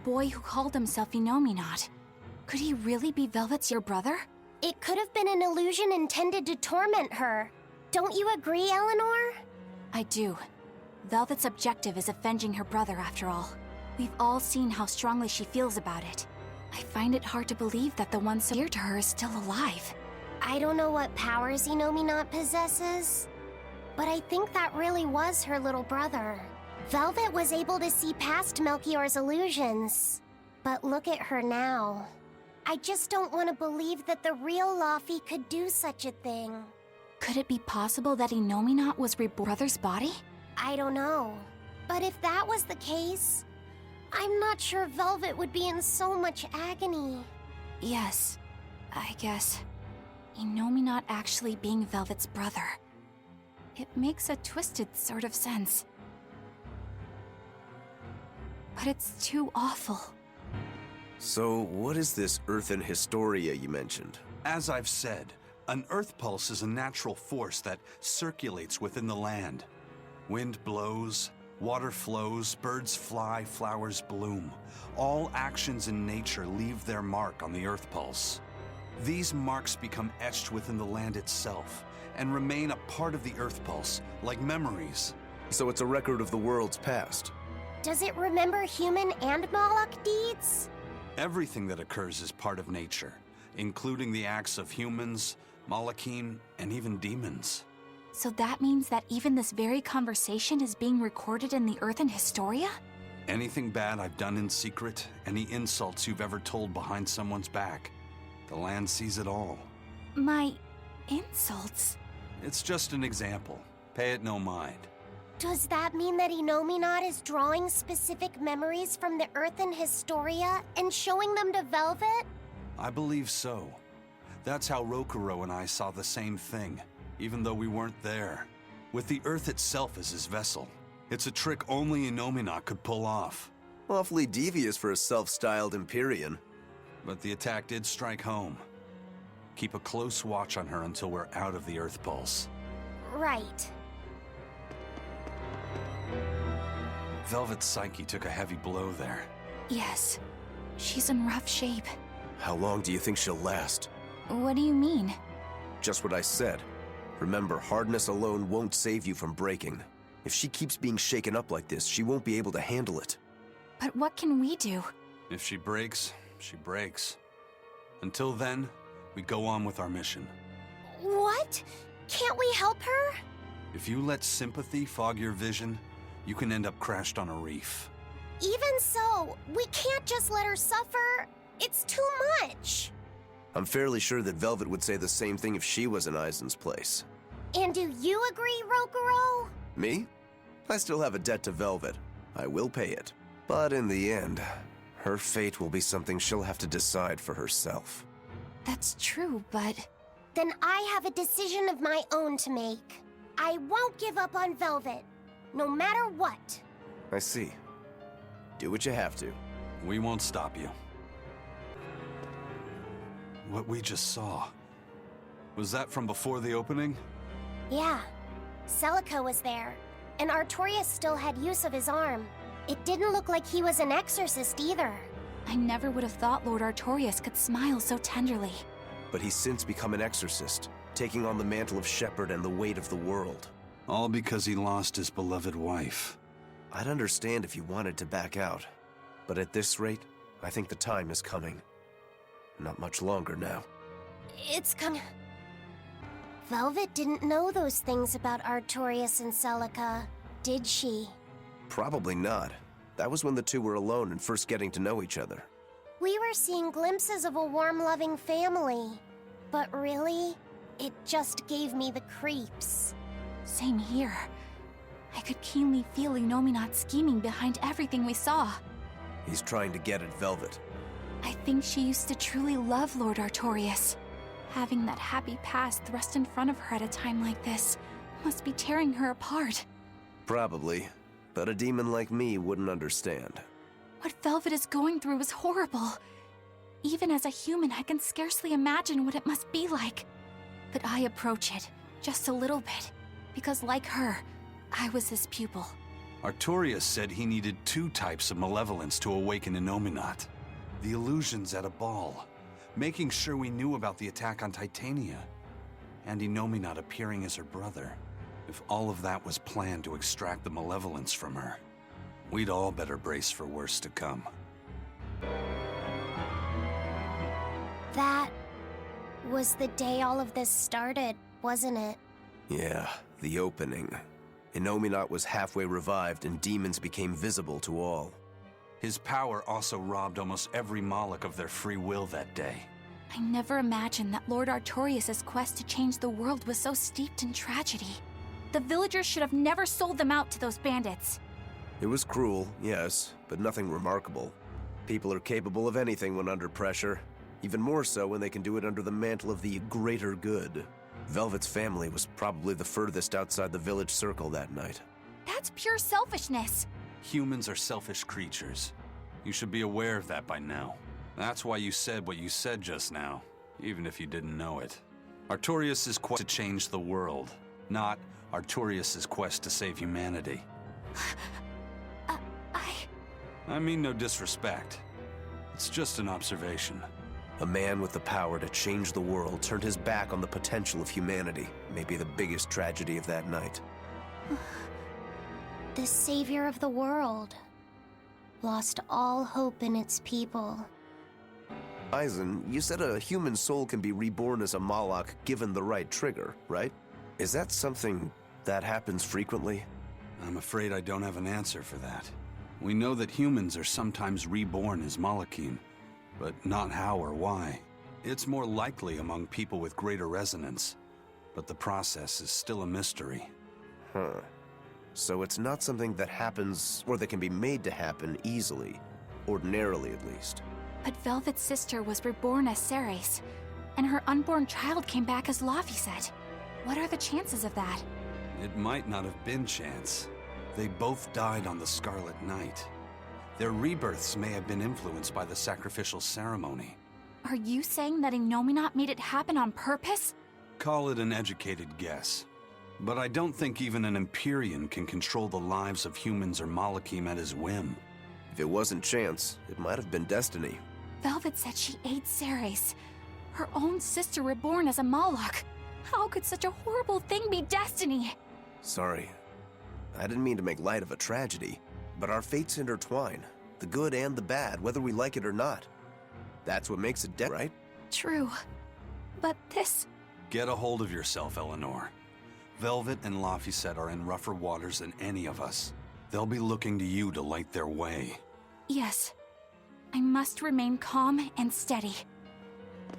boy who called himself Inominat. Could he really be Velvet's your brother? It could have been an illusion intended to torment her. Don't you agree, Eleanor? I do. Velvet's objective is avenging her brother, after all. We've all seen how strongly she feels about it. I find it hard to believe that the one so dear to her is still alive. I don't know what powers Inominat possesses, but I think that really was her little brother. Velvet was able to see past Melchior's illusions, but look at her now. I just don't want to believe that the real Laufey could do such a thing. Could it be possible that Inominat was reborn brother's body? I don't know. But if that was the case, I'm not sure Velvet would be in so much agony. Yes, I guess. Inominat actually being Velvet's brother. It makes a twisted sort of sense. But it's too awful. So, what is this earthen hysteria you mentioned? As I've said, an earth pulse is a natural force that circulates within the land. Wind blows, water flows, birds fly, flowers bloom. All actions in nature leave their mark on the earth pulse. These marks become etched within the land itself and remain a part of the earth pulse, like memories. So it's a record of the world's past. Does it remember human and Moloch deeds? Everything that occurs is part of nature, including the acts of humans, Malachim, and even demons. So that means that even this very conversation is being recorded in the earthen hysteria? Anything bad I've done in secret, any insults you've ever told behind someone's back, the land sees it all. My insults? It's just an example. Pay it no mind. Does that mean that Inominat is drawing specific memories from the earthen hysteria and showing them to Velvet? I believe so. That's how Rokuro and I saw the same thing, even though we weren't there. With the Earth itself as his vessel. It's a trick only Inominat could pull off. Awfully devious for a self-styled Empyrean. But the attack did strike home. Keep a close watch on her until we're out of the Earth Pulse. Right. Velvet's psyche took a heavy blow there. Yes. She's in rough shape. How long do you think she'll last? What do you mean? Just what I said. Remember, hardness alone won't save you from breaking. If she keeps being shaken up like this, she won't be able to handle it. But what can we do? If she breaks, she breaks. Until then, we go on with our mission. What? Can't we help her? If you let sympathy fog your vision, you can end up crashed on a reef. Even so, we can't just let her suffer. It's too much. I'm fairly sure that Velvet would say the same thing if she was in Aizen's place. And do you agree, Rokuro? Me? I still have a debt to Velvet. I will pay it. But in the end, her fate will be something she'll have to decide for herself. That's true, but... Then I have a decision of my own to make. I won't give up on Velvet, no matter what. I see. Do what you have to. We won't stop you. What we just saw, was that from before the opening? Yeah. Celica was there, and Artorias still had use of his arm. It didn't look like he was an exorcist either. I never would have thought Lord Artorias could smile so tenderly. But he's since become an exorcist, taking on the mantle of shepherd and the weight of the world. All because he lost his beloved wife. I'd understand if you wanted to back out. But at this rate, I think the time is coming. Not much longer now. It's coming. Velvet didn't know those things about Artorias and Celica, did she? Probably not. That was when the two were alone and first getting to know each other. We were seeing glimpses of a warm, loving family. But really, it just gave me the creeps. Same here. I could keenly feel Inominat scheming behind everything we saw. He's trying to get at Velvet. I think she used to truly love Lord Artorias. Having that happy past thrust in front of her at a time like this must be tearing her apart. Probably. But a demon like me wouldn't understand. What Velvet is going through is horrible. Even as a human, I can scarcely imagine what it must be like. But I approach it, just a little bit, because like her, I was his pupil. Artorias said he needed 2 types of malevolence to awaken Innominat. The illusions at a ball, making sure we knew about the attack on Titania, and Innominat appearing as her brother. If all of that was planned to extract the malevolence from her, we'd all better brace for worse to come. That was the day all of this started, wasn't it? Yeah, the opening. Innominat was halfway revived and demons became visible to all. His power also robbed almost every Moloch of their free will that day. I never imagined that Lord Artorias' quest to change the world was so steeped in tragedy. The villagers should have never sold them out to those bandits. It was cruel, yes, but nothing remarkable. People are capable of anything when under pressure, even more so when they can do it under the mantle of the greater good. Velvet's family was probably the furthest outside the village circle that night. That's pure selfishness. Humans are selfish creatures. You should be aware of that by now. That's why you said what you said just now, even if you didn't know it. Artorias' quest to change the world, not Artorias' quest to save humanity. I mean no disrespect. It's just an observation. A man with the power to change the world turned his back on the potential of humanity, maybe the biggest tragedy of that night. The savior of the world lost all hope in its people. Eisen, you said a human soul can be reborn as a Moloch given the right trigger, right? Is that something that happens frequently? I'm afraid I don't have an answer for that. We know that humans are sometimes reborn as Molochim, but not how or why. It's more likely among people with greater resonance, but the process is still a mystery. Huh. So it's not something that happens, or that can be made to happen easily. Ordinarily, at least. But Velvet's sister was reborn as Ceres, and her unborn child came back as Laufey said. What are the chances of that? It might not have been chance. They both died on the Scarlet Night. Their rebirths may have been influenced by the sacrificial ceremony. Are you saying that Innominat made it happen on purpose? Call it an educated guess. But I don't think even an Empyrean can control the lives of humans or Molochim at his whim. If it wasn't chance, it might have been destiny. Velvet said she ate Ceres, her own sister reborn as a Moloch. How could such a horrible thing be destiny? Sorry. I didn't mean to make light of a tragedy, but our fates intertwine. The good and the bad, whether we like it or not. That's what makes it right? True. But this... Get a hold of yourself, Eleanor. Velvet and Laufey are in rougher waters than any of us. They'll be looking to you to light their way. Yes. I must remain calm and steady.